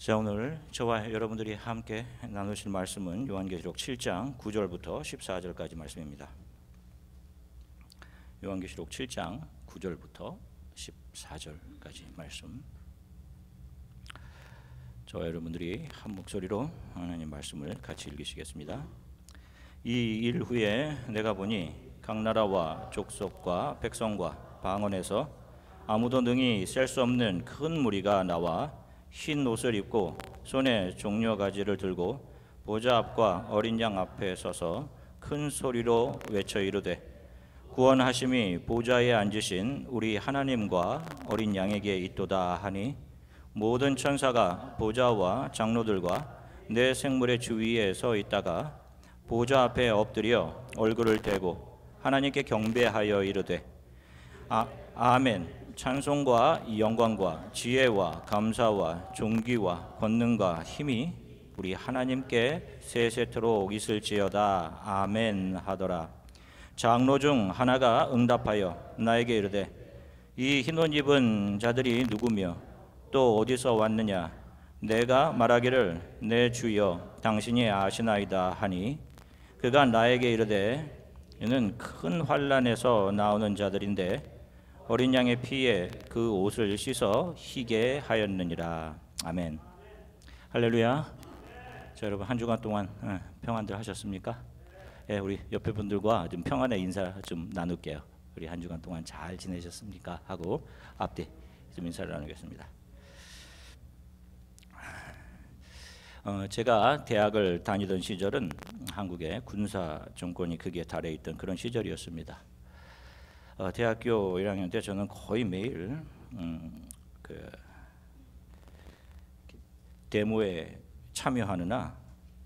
자, 오늘 저와 여러분들이 함께 나누실 말씀은 요한계시록 7장 9절부터 14절까지 말씀입니다. 요한계시록 7장 9절부터 14절까지 말씀. 저와 여러분들이 한 목소리로 하나님 말씀을 같이 읽으시겠습니다. 이 일 후에 내가 보니 각 나라와 족속과 백성과 방언에서 아무도 능히 셀 수 없는 큰 무리가 나와 흰 옷을 입고 손에 종려가지를 들고 보좌 앞과 어린 양 앞에 서서 큰 소리로 외쳐 이르되 구원하심이 보좌에 앉으신 우리 하나님과 어린 양에게 있도다 하니 모든 천사가 보좌와 장로들과 내 생물의 주위에 서 있다가 보좌 앞에 엎드려 얼굴을 대고 하나님께 경배하여 이르되 아멘. 찬송과 영광과 지혜와 감사와 존귀와 권능과 힘이 우리 하나님께 세세토록 있을지어다. 아멘 하더라. 장로 중 하나가 응답하여 나에게 이르되 이 흰옷 입은 자들이 누구며 또 어디서 왔느냐? 내가 말하기를 내 주여 당신이 아시나이다 하니 그가 나에게 이르되 이는 큰 환난에서 나오는 자들인데 어린 양의 피에 그 옷을 씻어 희게 하였느니라. 아멘. 할렐루야. 자, 여러분 한 주간 동안 평안들 하셨습니까? 예, 우리 옆에 분들과 좀 평안의 인사 좀 나눌게요. 우리 한 주간 동안 잘 지내셨습니까? 하고 앞뒤 좀 인사를 나누겠습니다. 제가 대학을 다니던 시절은 한국의 군사 정권이 극에 달해 있던 그런 시절이었습니다. 대학교 1학년 때 저는 거의 매일 데모에 참여하느라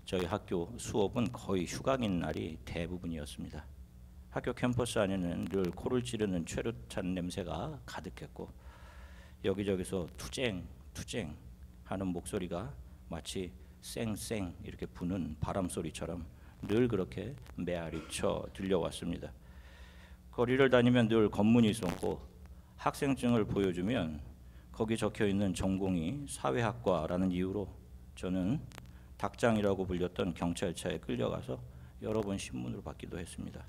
저희 학교 수업은 거의 휴강인 날이 대부분이었습니다. 학교 캠퍼스 안에는 늘 코를 찌르는 최루탄 냄새가 가득했고 여기저기서 투쟁 하는 목소리가 마치 쌩쌩 이렇게 부는 바람 소리처럼 늘 그렇게 메아리쳐 들려왔습니다. 거리를 다니면 늘 검문이 있었고 학생증을 보여주면 거기 적혀있는 전공이 사회학과라는 이유로 저는 닭장이라고 불렸던 경찰차에 끌려가서 여러 번 신문을 받기도 했습니다.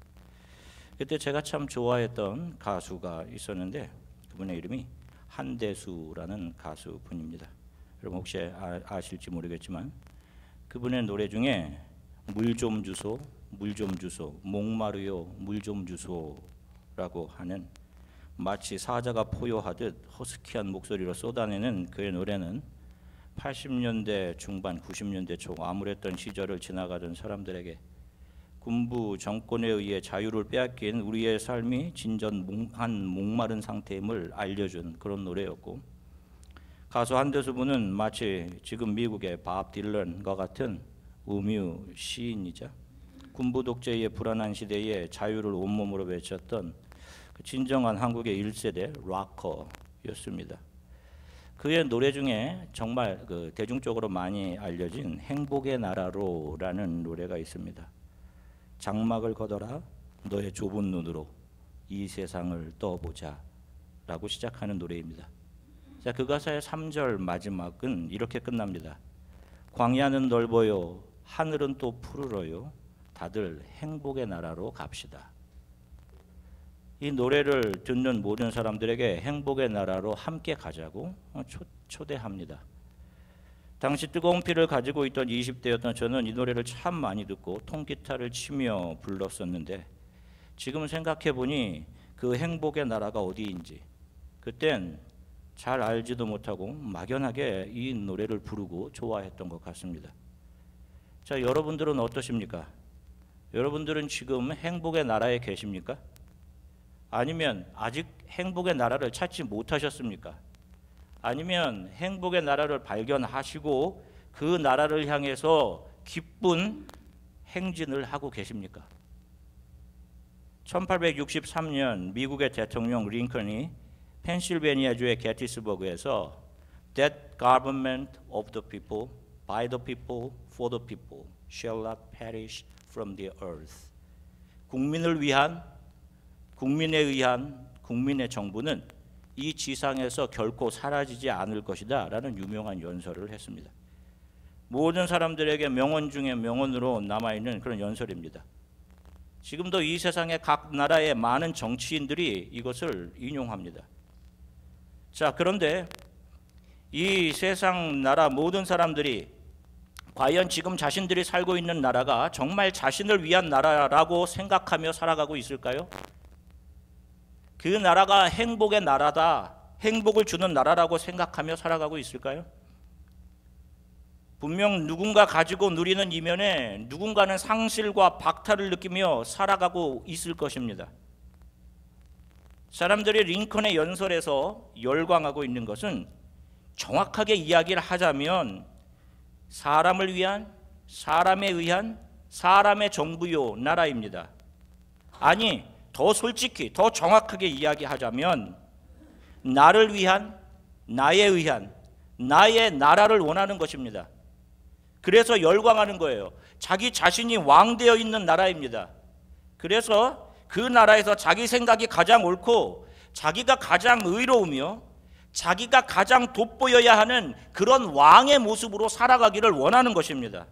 그때 제가 참 좋아했던 가수가 있었는데 그분의 이름이 한대수라는 가수분입니다. 여러분 혹시 아실지 모르겠지만 그분의 노래 중에 물 좀 주소, 물 좀 주소, 목마르요 물 좀 주소 라고 하는 마치 사자가 포효하듯 허스키한 목소리로 쏟아내는 그의 노래는 80년대 중반 90년대 초 암울했던 시절을 지나가던 사람들에게 군부 정권에 의해 자유를 빼앗긴 우리의 삶이 진전한 목마른 상태임을 알려준 그런 노래였고 가수 한대수 분은 마치 지금 미국의 밥 딜런과 같은 음유 시인이자 군부 독재의 불안한 시대에 자유를 온몸으로 외쳤던 진정한 한국의 1세대 락커였습니다. 그의 노래 중에 정말 대중적으로 많이 알려진 행복의 나라로라는 노래가 있습니다. 장막을 걷어라 너의 좁은 눈으로 이 세상을 떠보자 라고 시작하는 노래입니다. 자, 그 가사의 3절 마지막은 이렇게 끝납니다. 광야는 넓어요 하늘은 또 푸르러요 다들 행복의 나라로 갑시다. 이 노래를 듣는 모든 사람들에게 행복의 나라로 함께 가자고 초대합니다. 당시 뜨거운 피를 가지고 있던 20대였던 저는 이 노래를 참 많이 듣고 통기타를 치며 불렀었는데 지금 생각해보니 그 행복의 나라가 어디인지 그땐 잘 알지도 못하고 막연하게 이 노래를 부르고 좋아했던 것 같습니다. 자, 여러분들은 어떠십니까? 여러분들은 지금 행복의 나라에 계십니까? 아니면 아직 행복의 나라를 찾지 못하셨습니까? 아니면 행복의 나라를 발견하시고 그 나라를 향해서 기쁜 행진을 하고 계십니까? 1863년 미국의 대통령 링컨이 펜실베니아주의 게티스버그에서 That government of the people, by the people, for the people shall not perish from the earth. 국민을 위한, 국민에 의한 국민의 정부는 이 지상에서 결코 사라지지 않을 것이다 라는 유명한 연설을 했습니다. 모든 사람들에게 명언 중에 명언으로 남아있는 그런 연설입니다. 지금도 이 세상의 각 나라의 많은 정치인들이 이것을 인용합니다. 자, 그런데 이 세상 나라 모든 사람들이 과연 지금 자신들이 살고 있는 나라가 정말 자신을 위한 나라라고 생각하며 살아가고 있을까요? 그 나라가 행복의 나라다, 행복을 주는 나라라고 생각하며 살아가고 있을까요? 분명 누군가 가지고 누리는 이면에 누군가는 상실과 박탈을 느끼며 살아가고 있을 것입니다. 사람들이 링컨의 연설에서 열광하고 있는 것은 정확하게 이야기를 하자면 사람을 위한, 사람에 의한, 사람의 정부요 나라입니다. 아니, 더 솔직히, 더 정확하게 이야기하자면 나를 위한, 나에 의한, 나의 나라를 원하는 것입니다. 그래서 열광하는 거예요. 자기 자신이 왕되어 있는 나라입니다. 그래서 그 나라에서 자기 생각이 가장 옳고 자기가 가장 의로우며 자기가 가장 돋보여야 하는 그런 왕의 모습으로 살아가기를 원하는 것입니다.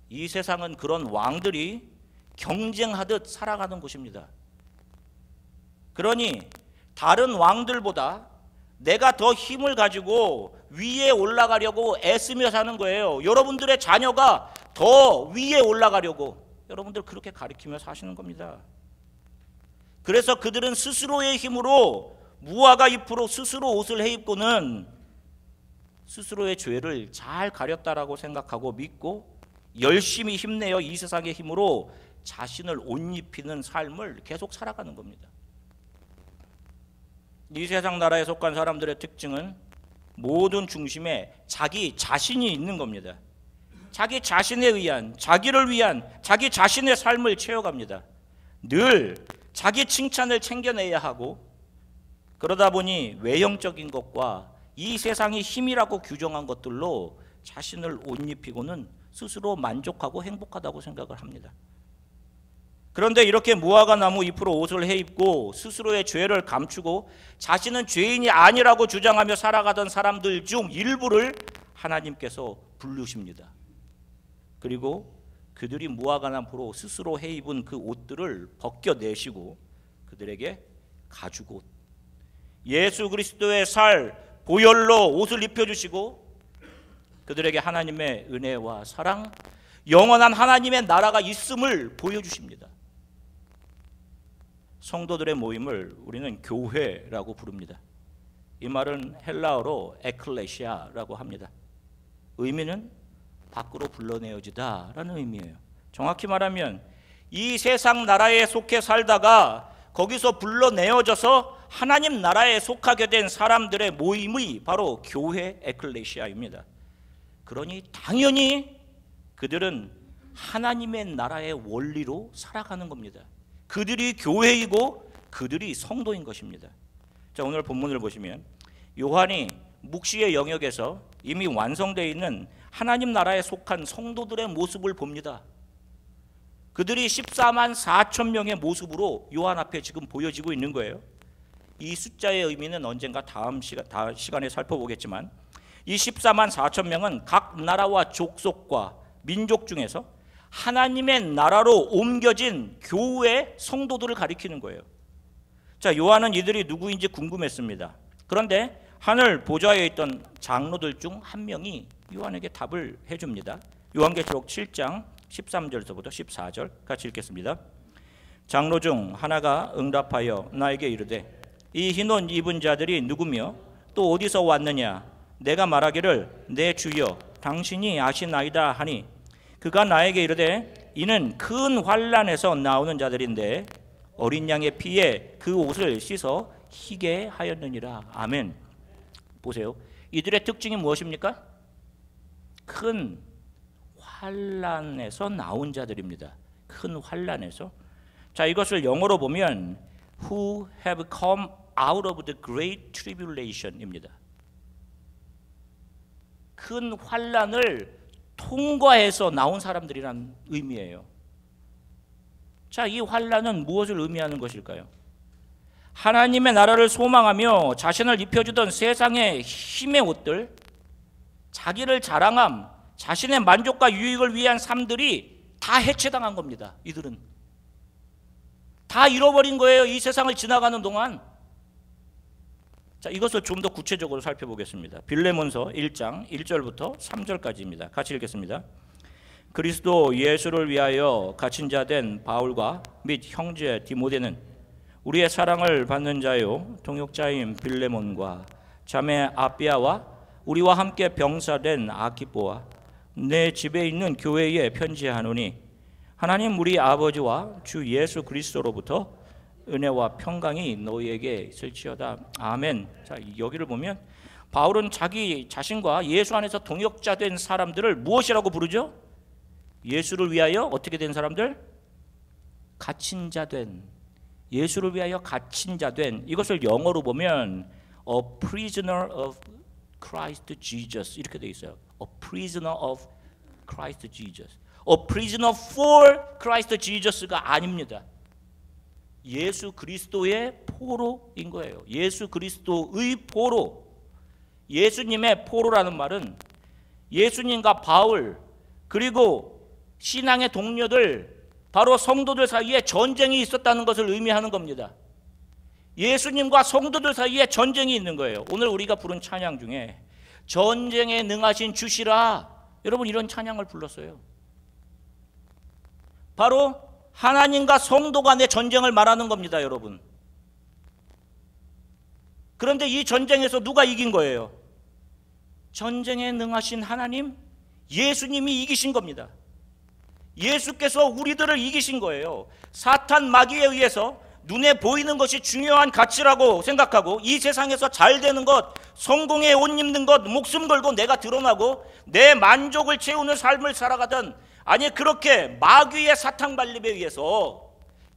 이 세상은 그런 왕들이 경쟁하듯 살아가는 곳입니다. 그러니 다른 왕들보다 내가 더 힘을 가지고 위에 올라가려고 애쓰며 사는 거예요. 여러분들의 자녀가 더 위에 올라가려고 여러분들 그렇게 가르치며 사시는 겁니다. 그래서 그들은 스스로의 힘으로 무화과 잎으로 스스로 옷을 해입고는 스스로의 죄를 잘 가렸다라고 생각하고 믿고 열심히 힘내어 이 세상의 힘으로 자신을 옷 입히는 삶을 계속 살아가는 겁니다. 이 세상 나라에 속한 사람들의 특징은 모든 중심에 자기 자신이 있는 겁니다. 자기 자신에 의한, 자기를 위한 자기 자신의 삶을 채워갑니다. 늘 자기 칭찬을 챙겨내야 하고 그러다 보니 외형적인 것과 이 세상이 힘이라고 규정한 것들로 자신을 옷 입히고는 스스로 만족하고 행복하다고 생각을 합니다. 그런데 이렇게 무화과 나무 잎으로 옷을 해입고 스스로의 죄를 감추고 자신은 죄인이 아니라고 주장하며 살아가던 사람들 중 일부를 하나님께서 부르십니다. 그리고 그들이 무화과 나무로 스스로 해입은 그 옷들을 벗겨내시고 그들에게 가죽옷, 예수 그리스도의 살, 보혈로 옷을 입혀주시고 그들에게 하나님의 은혜와 사랑, 영원한 하나님의 나라가 있음을 보여주십니다. 성도들의 모임을 우리는 교회라고 부릅니다. 이 말은 헬라어로 에클레시아라고 합니다. 의미는 밖으로 불러내어지다 라는 의미예요. 정확히 말하면 이 세상 나라에 속해 살다가 거기서 불러내어져서 하나님 나라에 속하게 된 사람들의 모임이 바로 교회 에클레시아입니다. 그러니 당연히 그들은 하나님의 나라의 원리로 살아가는 겁니다. 그들이 교회이고 그들이 성도인 것입니다. 자, 오늘 본문을 보시면 요한이 묵시의 영역에서 이미 완성되어 있는 하나님 나라에 속한 성도들의 모습을 봅니다. 그들이 14만 4천 명의 모습으로 요한 앞에 지금 보여지고 있는 거예요. 이 숫자의 의미는 언젠가 다음 시간에 살펴보겠지만 이 14만 4천 명은 각 나라와 족속과 민족 중에서 하나님의 나라로 옮겨진 교회 성도들을 가리키는 거예요. 자, 요한은 이들이 누구인지 궁금했습니다. 그런데 하늘 보좌에 있던 장로들 중 한 명이 요한에게 답을 해줍니다. 요한계시록 7장 13절부터 14절 같이 읽겠습니다. 장로 중 하나가 응답하여 나에게 이르되 이 흰 옷 입은 자들이 누구며 또 어디서 왔느냐? 내가 말하기를 내 주여 당신이 아시나이다 하니 그가 나에게 이르되 이는 큰 환난에서 나오는 자들인데 어린 양의 피에 그 옷을 씻어 희게 하였느니라. 아멘. 보세요. 이들의 특징이 무엇입니까? 큰 환난에서 나온 자들입니다. 큰 환난에서. 자, 이것을 영어로 보면 who have come out of the great tribulation입니다. 큰 환난을 통과해서 나온 사람들이란 의미예요. 자, 이 환난은 무엇을 의미하는 것일까요? 하나님의 나라를 소망하며 자신을 입혀주던 세상의 힘의 옷들, 자기를 자랑함, 자신의 만족과 유익을 위한 삶들이 다 해체당한 겁니다. 이들은 다 잃어버린 거예요. 이 세상을 지나가는 동안. 자, 이것을 좀 더 구체적으로 살펴보겠습니다. 빌레몬서 1장 1절부터 3절까지입니다. 같이 읽겠습니다. 그리스도 예수를 위하여 갇힌 자 된 바울과 및 형제 디모데는 우리의 사랑을 받는 자요 동역자인 빌레몬과 자매 아비아와 우리와 함께 병사된 아키포와 내 집에 있는 교회에 편지하노니 하나님 우리 아버지와 주 예수 그리스도로부터 은혜와 평강이 너희에게 있을지어다. 아멘. 자, 여기를 보면 바울은 자기 자신과 예수 안에서 동역자 된 사람들을 무엇이라고 부르죠? 예수를 위하여 어떻게 된 사람들? 갇힌 자 된, 예수를 위하여 갇힌 자 된, 이것을 영어로 보면 a prisoner of Christ Jesus 이렇게 돼 있어요. A prisoner of Christ Jesus. A prisoner for Christ Jesus가 아닙니다. 예수 그리스도의 포로인 거예요. 예수 그리스도의 포로. 예수님의 포로라는 말은 예수님과 바울 그리고 신앙의 동료들, 바로 성도들 사이에 전쟁이 있었다는 것을 의미하는 겁니다. 예수님과 성도들 사이에 전쟁이 있는 거예요. 오늘 우리가 부른 찬양 중에 전쟁에 능하신 주시라, 여러분 이런 찬양을 불렀어요. 바로 하나님과 성도 간의 전쟁을 말하는 겁니다, 여러분. 그런데 이 전쟁에서 누가 이긴 거예요? 전쟁에 능하신 하나님, 예수님이 이기신 겁니다. 예수께서 우리들을 이기신 거예요. 사탄 마귀에 의해서 눈에 보이는 것이 중요한 가치라고 생각하고 이 세상에서 잘 되는 것, 성공에 옷 입는 것, 목숨 걸고 내가 드러나고 내 만족을 채우는 삶을 살아가던, 아니 그렇게 마귀의 사탕 발림에 의해서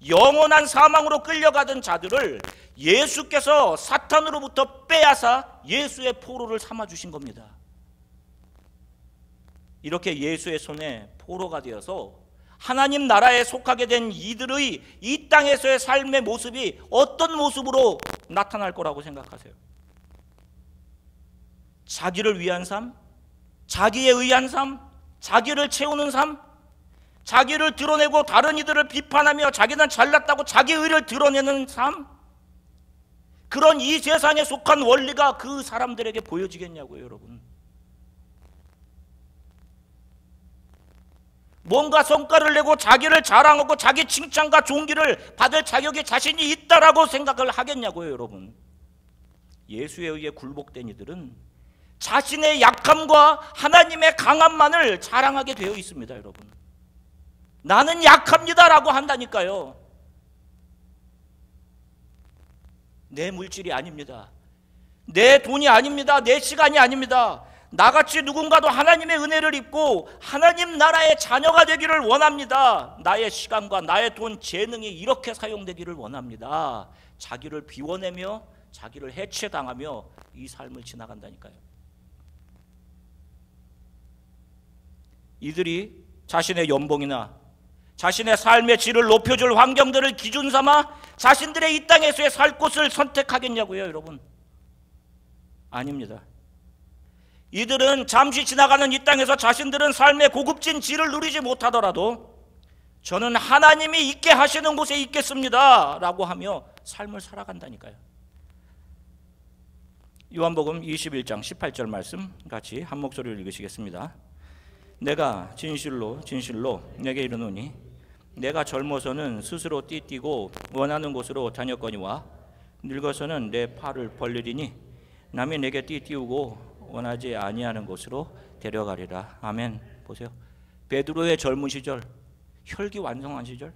영원한 사망으로 끌려가던 자들을 예수께서 사탄으로부터 빼앗아 예수의 포로를 삼아주신 겁니다. 이렇게 예수의 손에 포로가 되어서 하나님 나라에 속하게 된 이들의 이 땅에서의 삶의 모습이 어떤 모습으로 나타날 거라고 생각하세요? 자기를 위한 삶, 자기에 의한 삶, 자기를 채우는 삶, 자기를 드러내고 다른 이들을 비판하며 자기는 잘났다고 자기 의를 드러내는 삶, 그런 이 세상에 속한 원리가 그 사람들에게 보여지겠냐고요, 여러분. 뭔가 성과를 내고 자기를 자랑하고 자기 칭찬과 존귀를 받을 자격이 자신이 있다라고 생각을 하겠냐고요, 여러분. 예수에 의해 굴복된 이들은 자신의 약함과 하나님의 강함만을 자랑하게 되어 있습니다, 여러분. 나는 약합니다라고 한다니까요. 내 물질이 아닙니다. 내 돈이 아닙니다. 내 시간이 아닙니다. 나같이 누군가도 하나님의 은혜를 입고 하나님 나라의 자녀가 되기를 원합니다. 나의 시간과 나의 돈, 재능이 이렇게 사용되기를 원합니다. 자기를 비워내며 자기를 해체당하며 이 삶을 지나간다니까요. 이들이 자신의 연봉이나 자신의 삶의 질을 높여줄 환경들을 기준 삼아 자신들의 이 땅에서의 살 곳을 선택하겠냐고요, 여러분. 아닙니다. 이들은 잠시 지나가는 이 땅에서 자신들은 삶의 고급진 질을 누리지 못하더라도 저는 하나님이 있게 하시는 곳에 있겠습니다 라고 하며 삶을 살아간다니까요. 요한복음 21장 18절 말씀 같이 한 목소리로 읽으시겠습니다. 내가 진실로 진실로 내게 이르노니 내가 젊어서는 스스로 띠띠고 원하는 곳으로 다녔거니와 늙어서는 내 팔을 벌리리니 남이 내게 띠띠우고 원하지 아니하는 곳으로 데려가리라. 아멘. 보세요. 베드로의 젊은 시절, 혈기완성한 시절,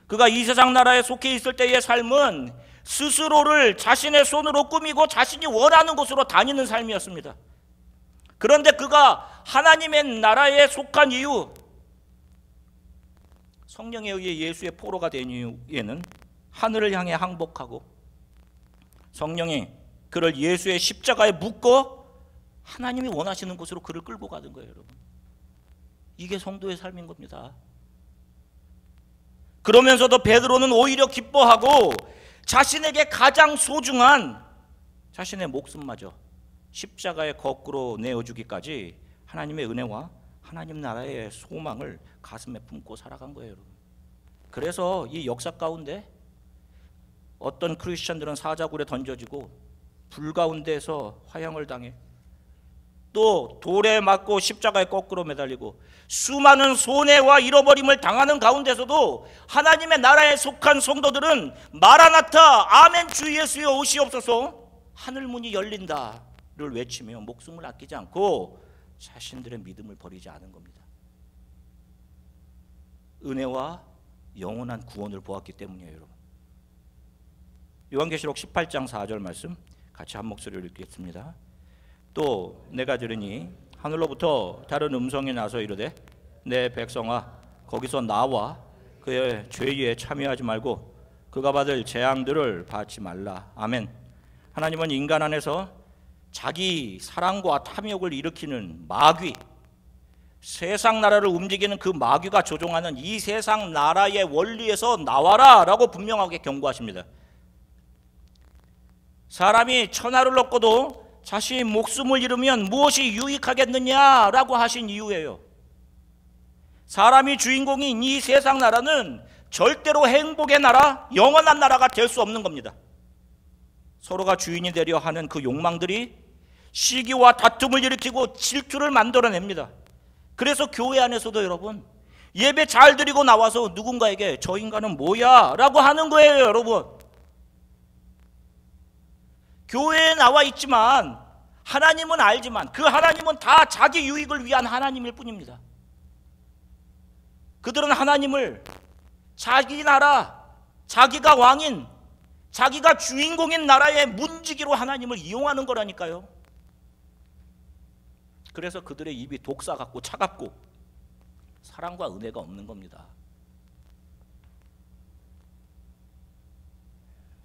그가 이 세상 나라에 속해 있을 때의 삶은 스스로를 자신의 손으로 꾸미고 자신이 원하는 곳으로 다니는 삶이었습니다. 그런데 그가 하나님의 나라에 속한 이후, 성령에 의해 예수의 포로가 된 이후에는 하늘을 향해 항복하고 성령이 그를 예수의 십자가에 묶어 하나님이 원하시는 곳으로 그를 끌고 가는 거예요, 여러분. 이게 성도의 삶인 겁니다. 그러면서도 베드로는 오히려 기뻐하고 자신에게 가장 소중한 자신의 목숨마저 십자가에 거꾸로 내어주기까지 하나님의 은혜와 하나님 나라의 소망을 가슴에 품고 살아간 거예요, 여러분. 그래서 이 역사 가운데 어떤 크리스천들은 사자굴에 던져지고 불 가운데에서 화형을 당해, 또 돌에 맞고 십자가에 거꾸로 매달리고 수많은 손해와 잃어버림을 당하는 가운데서도 하나님의 나라에 속한 성도들은 마라나타 아멘 주 예수여 오시옵소서 하늘문이 열린다를 외치며 목숨을 아끼지 않고 자신들의 믿음을 버리지 않은 겁니다. 은혜와 영원한 구원을 보았기 때문이에요, 여러분. 요한계시록 18장 4절 말씀 같이 한 목소리로 읽겠습니다. 또 내가 들으니 하늘로부터 다른 음성이 나서 이르되 내 백성아 거기서 나와 그의 죄에 참여하지 말고 그가 받을 재앙들을 받지 말라. 아멘. 하나님은 인간 안에서 자기 사랑과 탐욕을 일으키는 마귀, 세상 나라를 움직이는 그 마귀가 조종하는 이 세상 나라의 원리에서 나와라 라고 분명하게 경고하십니다. 사람이 천하를 얻고도 자신의 목숨을 잃으면 무엇이 유익하겠느냐라고 하신 이유예요. 사람이 주인공인 이 세상 나라는 절대로 행복의 나라, 영원한 나라가 될 수 없는 겁니다. 서로가 주인이 되려 하는 그 욕망들이 시기와 다툼을 일으키고 질투를 만들어냅니다. 그래서 교회 안에서도 여러분 예배 잘 드리고 나와서 누군가에게 저 인간은 뭐야 라고 하는 거예요, 여러분. 교회에 나와 있지만 하나님은 알지만 그 하나님은 다 자기 유익을 위한 하나님일 뿐입니다. 그들은 하나님을 자기 나라, 자기가 왕인, 자기가 주인공인 나라의 문지기로 하나님을 이용하는 거라니까요. 그래서 그들의 입이 독사 같고 차갑고 사랑과 은혜가 없는 겁니다.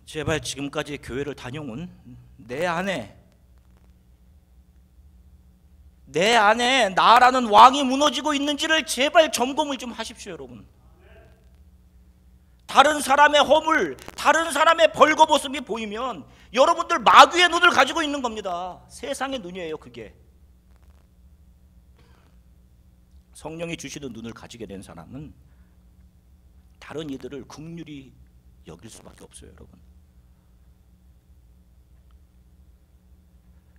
제발 지금까지 교회를 다녀온 내 안에 나라는 왕이 무너지고 있는지를 제발 점검을 좀 하십시오, 여러분. 다른 사람의 허물, 다른 사람의 벌거벗음이 보이면 여러분들 마귀의 눈을 가지고 있는 겁니다. 세상의 눈이에요, 그게. 성령이 주시는 눈을 가지게 된 사람은 다른 이들을 긍휼히 여길 수밖에 없어요, 여러분.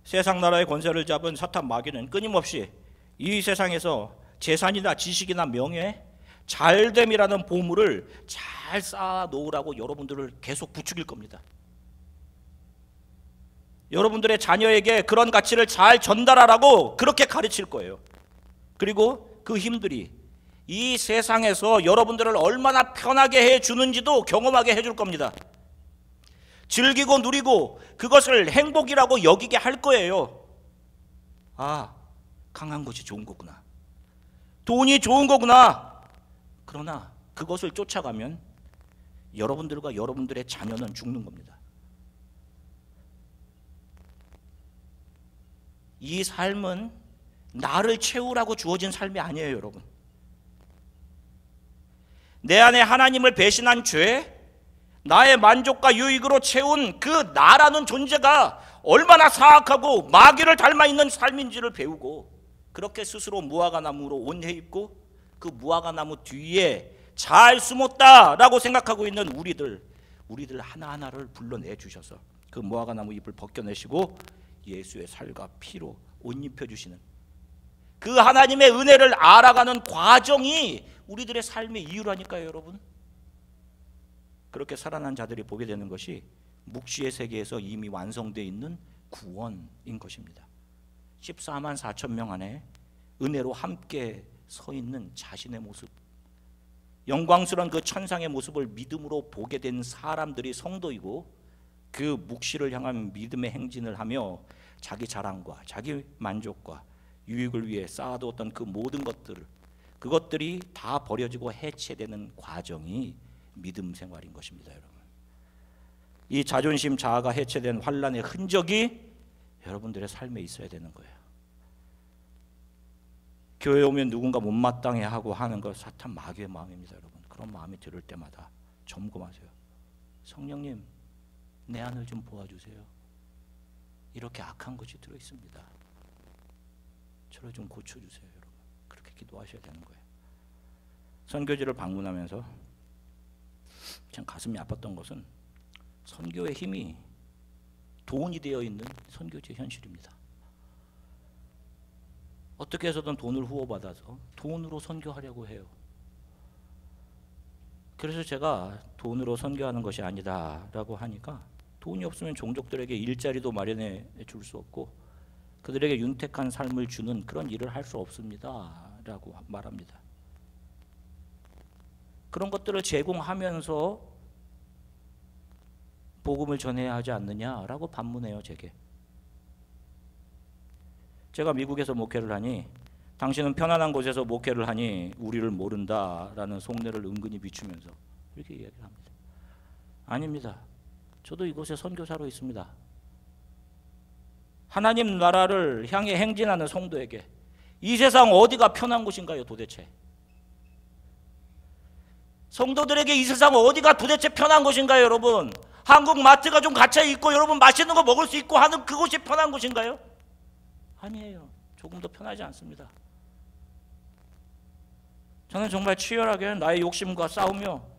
세상 나라의 권세를 잡은 사탄 마귀는 끊임없이 이 세상에서 재산이나 지식이나 명예, 잘됨이라는 보물을 잘 쌓아 놓으라고 여러분들을 계속 부추길 겁니다. 여러분들의 자녀에게 그런 가치를 잘 전달하라고 그렇게 가르칠 거예요. 그리고 그 힘들이 이 세상에서 여러분들을 얼마나 편하게 해주는지도 경험하게 해줄 겁니다. 즐기고 누리고 그것을 행복이라고 여기게 할 거예요. 아, 강한 것이 좋은 거구나. 돈이 좋은 거구나. 그러나 그것을 쫓아가면 여러분들과 여러분들의 자녀는 죽는 겁니다. 이 삶은 나를 채우라고 주어진 삶이 아니에요, 여러분. 내 안에 하나님을 배신한 죄, 나의 만족과 유익으로 채운 그 나라는 존재가 얼마나 사악하고 마귀를 닮아 있는 삶인지를 배우고 그렇게 스스로 무화과나무로 옷 해입고 그 무화과나무 뒤에 잘 숨었다라고 생각하고 있는 우리들 하나하나를 불러내 주셔서 그 무화과나무 잎을 벗겨내시고 예수의 살과 피로 옷 입혀주시는 그 하나님의 은혜를 알아가는 과정이 우리들의 삶의 이유라니까요, 여러분. 그렇게 살아난 자들이 보게 되는 것이 묵시의 세계에서 이미 완성되어 있는 구원인 것입니다. 14만 4천 명 안에 은혜로 함께 서 있는 자신의 모습, 영광스러운 그 천상의 모습을 믿음으로 보게 된 사람들이 성도이고 그 묵시를 향한 믿음의 행진을 하며 자기 자랑과 자기 만족과 유익을 위해 쌓아두었던 그 모든 그것들이 다 버려지고 해체되는 과정이 믿음 생활인 것입니다, 여러분. 이 자존심 자아가 해체된 환란의 흔적이 여러분들의 삶에 있어야 되는 거예요. 교회 오면 누군가 못마땅해 하고 하는 것 사탄 마귀의 마음입니다, 여러분. 그런 마음이 들을 때마다 점검하세요. 성령님, 내 안을 좀 보아주세요. 이렇게 악한 것이 들어있습니다. 저를 좀 고쳐주세요. 여러분, 그렇게 기도하셔야 되는 거예요. 선교지를 방문하면서 참 가슴이 아팠던 것은 선교의 힘이 돈이 되어 있는 선교지의 현실입니다. 어떻게 해서든 돈을 후원받아서 돈으로 선교하려고 해요. 그래서 제가 돈으로 선교하는 것이 아니다 라고 하니까, 돈이 없으면 종족들에게 일자리도 마련해 줄 수 없고 그들에게 윤택한 삶을 주는 그런 일을 할 수 없습니다 라고 말합니다. 그런 것들을 제공하면서 복음을 전해야 하지 않느냐라고 반문해요. 제가 미국에서 목회를 하니 당신은 편안한 곳에서 목회를 하니 우리를 모른다라는 속내를 은근히 비추면서 이렇게 이야기를 합니다. 아닙니다. 저도 이곳에 선교사로 있습니다. 하나님 나라를 향해 행진하는 성도에게 이 세상 어디가 편한 곳인가요 도대체? 성도들에게 이 세상 어디가 도대체 편한 곳인가요 여러분? 한국 마트가 좀 갇혀 있고 여러분 맛있는 거 먹을 수 있고 하는 그곳이 편한 곳인가요? 아니에요. 조금도 편하지 않습니다. 저는 정말 치열하게 나의 욕심과 싸우며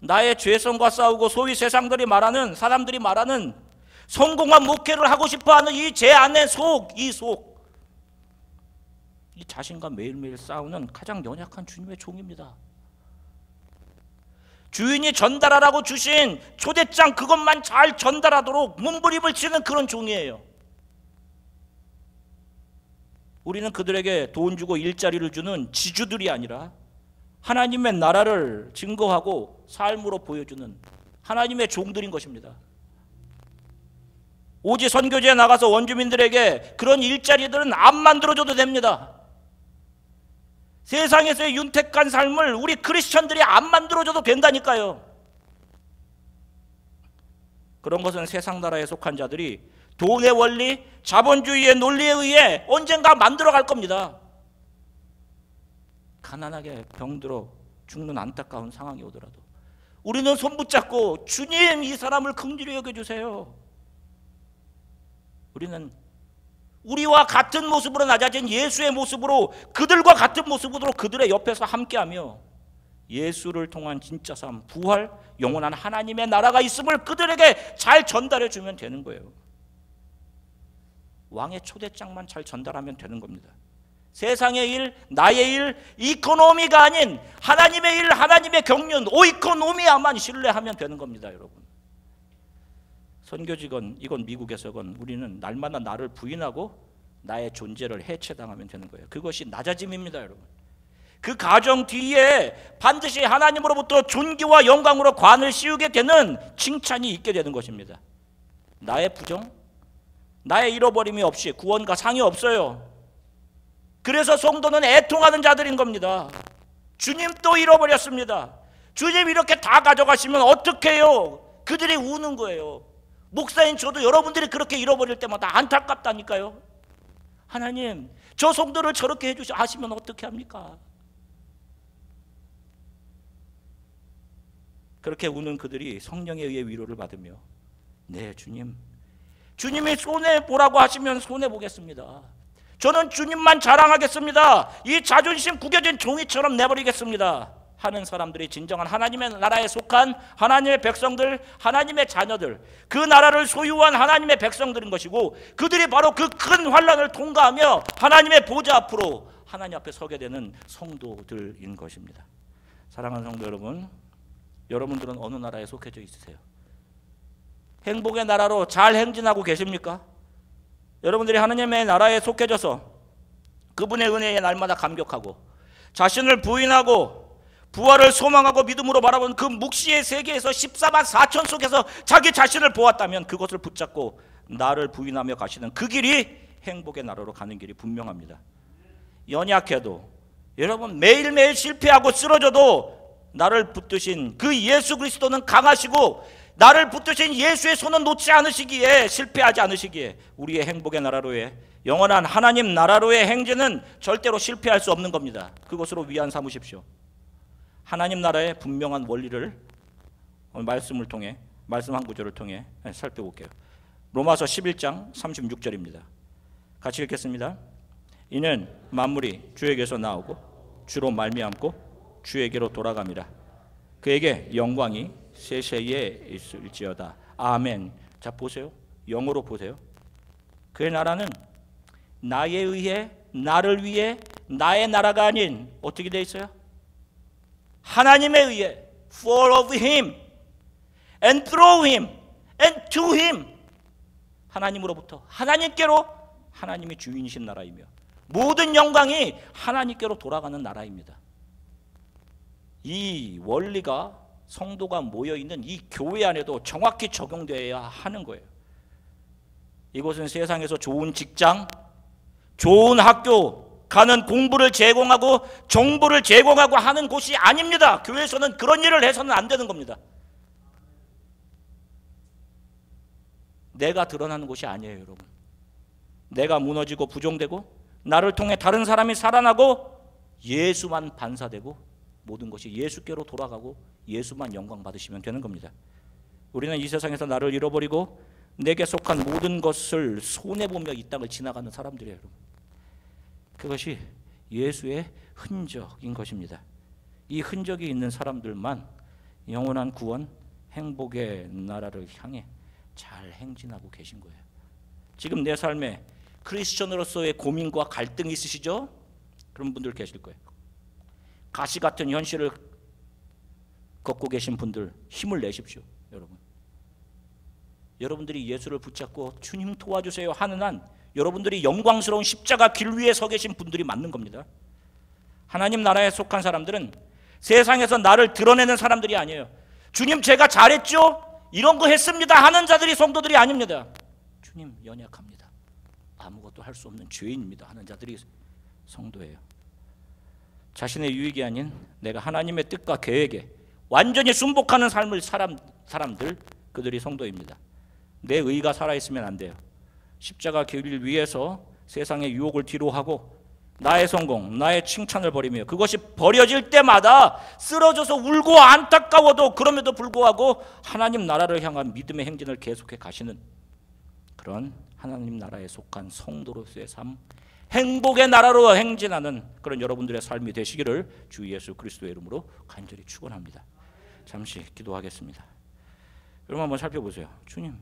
나의 죄성과 싸우고 소위 세상들이 말하는, 사람들이 말하는 성공한 목회를 하고 싶어하는 이 제 안의 이 자신과 매일매일 싸우는 가장 연약한 주님의 종입니다. 주인이 전달하라고 주신 초대장 그것만 잘 전달하도록 몸부림을 치는 그런 종이에요. 우리는 그들에게 돈 주고 일자리를 주는 지주들이 아니라 하나님의 나라를 증거하고 삶으로 보여주는 하나님의 종들인 것입니다. 오지 선교지에 나가서 원주민들에게 그런 일자리들은 안 만들어줘도 됩니다. 세상에서의 윤택한 삶을 우리 크리스천들이 안 만들어줘도 된다니까요. 그런 것은 세상 나라에 속한 자들이 돈의 원리, 자본주의의 논리에 의해 언젠가 만들어갈 겁니다. 가난하게 병들어 죽는 안타까운 상황이 오더라도 우리는 손 붙잡고 주님 이 사람을 긍휼히 여겨주세요. 우리는 우리와 같은 모습으로 낮아진 예수의 모습으로 그들과 같은 모습으로 그들의 옆에서 함께하며 예수를 통한 진짜 삶, 부활, 영원한 하나님의 나라가 있음을 그들에게 잘 전달해 주면 되는 거예요. 왕의 초대장만 잘 전달하면 되는 겁니다. 세상의 일, 나의 일, 이코노미가 아닌 하나님의 일, 하나님의 경륜, 오이코노미야만 신뢰하면 되는 겁니다. 여러분, 선교지건 이건 미국에서건 우리는 날마다 나를 부인하고 나의 존재를 해체당하면 되는 거예요. 그것이 낮아짐입니다. 여러분, 그 가정 뒤에 반드시 하나님으로부터 존귀와 영광으로 관을 씌우게 되는 칭찬이 있게 되는 것입니다. 나의 부정, 나의 잃어버림이 없이 구원과 상이 없어요. 그래서 성도는 애통하는 자들인 겁니다. 주님 또 잃어버렸습니다. 주님 이렇게 다 가져가시면 어떡해요? 그들이 우는 거예요. 목사인 저도 여러분들이 그렇게 잃어버릴 때마다 안타깝다니까요. 하나님, 저 성도를 저렇게 하시면 어떻게 합니까? 그렇게 우는 그들이 성령에 의해 위로를 받으며 네 주님, 주님이 손해보라고 하시면 손해보겠습니다. 저는 주님만 자랑하겠습니다. 이 자존심 구겨진 종이처럼 내버리겠습니다 하는 사람들이 진정한 하나님의 나라에 속한 하나님의 백성들, 하나님의 자녀들, 그 나라를 소유한 하나님의 백성들인 것이고 그들이 바로 그 큰 환난을 통과하며 하나님의 보좌 앞으로 하나님 앞에 서게 되는 성도들인 것입니다. 사랑하는 성도 여러분, 여러분들은 어느 나라에 속해져 있으세요? 행복의 나라로 잘 행진하고 계십니까? 여러분들이 하나님의 나라에 속해져서 그분의 은혜에 날마다 감격하고 자신을 부인하고 부활을 소망하고 믿음으로 바라보는 그 묵시의 세계에서 14만 4천 속에서 자기 자신을 보았다면 그것을 붙잡고 나를 부인하며 가시는 그 길이 행복의 나라로 가는 길이 분명합니다. 연약해도 여러분 매일매일 실패하고 쓰러져도 나를 붙드신 그 예수 그리스도는 강하시고 나를 붙드신 예수의 손은 놓지 않으시기에, 실패하지 않으시기에 우리의 행복의 나라로의 영원한 하나님 나라로의 행진은 절대로 실패할 수 없는 겁니다. 그것으로 위안 삼으십시오. 하나님 나라의 분명한 원리를 오늘 말씀을 통해 말씀 한 구절을 통해 살펴볼게요. 로마서 11장 36절입니다. 같이 읽겠습니다. 이는 만물이 주에게서 나오고 주로 말미암고 주에게로 돌아갑니다. 그에게 영광이 세세에 있을지어다. 아멘. 자, 보세요. 영어로 보세요. 그의 나라는 나에 의해, 나를 위해, 나의 나라가 아닌 어떻게 돼 있어요? 하나님에 의해, for of him and through him and to him. 하나님으로부터 하나님께로, 하나님이 주인이신 나라이며 모든 영광이 하나님께로 돌아가는 나라입니다. 이 원리가 성도가 모여있는 이 교회 안에도 정확히 적용되어야 하는 거예요. 이곳은 세상에서 좋은 직장, 좋은 학교, 가는 공부를 제공하고 정보를 제공하고 하는 곳이 아닙니다. 교회에서는 그런 일을 해서는 안 되는 겁니다. 내가 드러나는 곳이 아니에요, 여러분. 내가 무너지고 부정되고 나를 통해 다른 사람이 살아나고 예수만 반사되고 모든 것이 예수께로 돌아가고 예수만 영광 받으시면 되는 겁니다. 우리는 이 세상에서 나를 잃어버리고 내게 속한 모든 것을 손해보며 이 땅을 지나가는 사람들이에요, 여러분. 그것이 예수의 흔적인 것입니다. 이 흔적이 있는 사람들만 영원한 구원, 행복의 나라를 향해 잘 행진하고 계신 거예요. 지금 내 삶에 크리스천으로서의 고민과 갈등이 있으시죠? 그런 분들 계실 거예요. 가시 같은 현실을 걷고 계신 분들 힘을 내십시오, 여러분. 여러분들이 예수를 붙잡고 주님 도와주세요 하는 한 여러분들이 영광스러운 십자가 길 위에 서 계신 분들이 맞는 겁니다. 하나님 나라에 속한 사람들은 세상에서 나를 드러내는 사람들이 아니에요. 주님 제가 잘했죠? 이런 거 했습니다 하는 자들이 성도들이 아닙니다. 주님 연약합니다, 아무것도 할 수 없는 죄인입니다 하는 자들이 성도예요. 자신의 유익이 아닌 내가 하나님의 뜻과 계획에 완전히 순복하는 삶을 사람들, 그들이 성도입니다. 내 의가 살아있으면 안 돼요. 십자가 길 위에서 세상의 유혹을 뒤로하고 나의 성공, 나의 칭찬을 버리며 그것이 버려질 때마다 쓰러져서 울고 안타까워도 그럼에도 불구하고 하나님 나라를 향한 믿음의 행진을 계속해 가시는 그런 하나님 나라에 속한 성도로서의 삶, 행복의 나라로 행진하는 그런 여러분들의 삶이 되시기를 주 예수 그리스도의 이름으로 간절히 축원합니다. 잠시 기도하겠습니다. 여러분 한번 살펴보세요. 주님,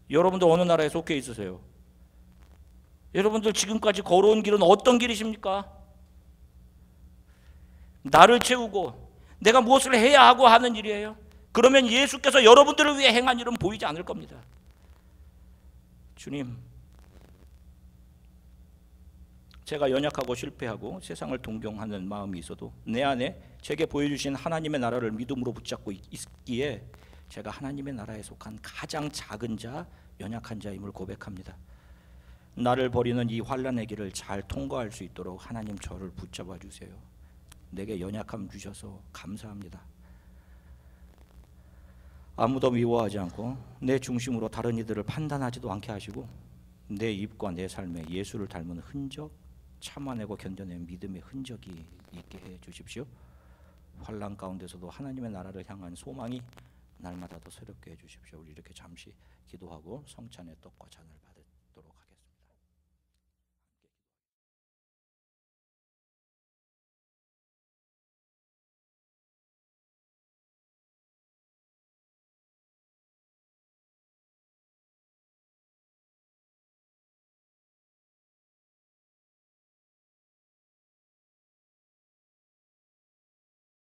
여러분들 어느 나라에 속해 있으세요? 여러분들 지금까지 걸어온 길은 어떤 길이십니까? 나를 채우고 내가 무엇을 해야 하고 하는 일이에요? 그러면 예수께서 여러분들을 위해 행한 일은 보이지 않을 겁니다. 주님, 제가 연약하고 실패하고 세상을 동경하는 마음이 있어도 내 안에 제게 보여주신 하나님의 나라를 믿음으로 붙잡고 있기에 제가 하나님의 나라에 속한 가장 작은 자, 연약한 자임을 고백합니다. 나를 버리는 이 환난의 길을 잘 통과할 수 있도록 하나님 저를 붙잡아 주세요. 내게 연약함 주셔서 감사합니다. 아무도 미워하지 않고 내 중심으로 다른 이들을 판단하지도 않게 하시고 내 입과 내 삶에 예수를 닮은 흔적, 참아내고 견뎌낸 믿음의 흔적이 있게 해 주십시오. 환난 가운데서도 하나님의 나라를 향한 소망이 날마다 더 새롭게 해 주십시오. 우리 이렇게 잠시 기도하고 성찬의 떡과 잔을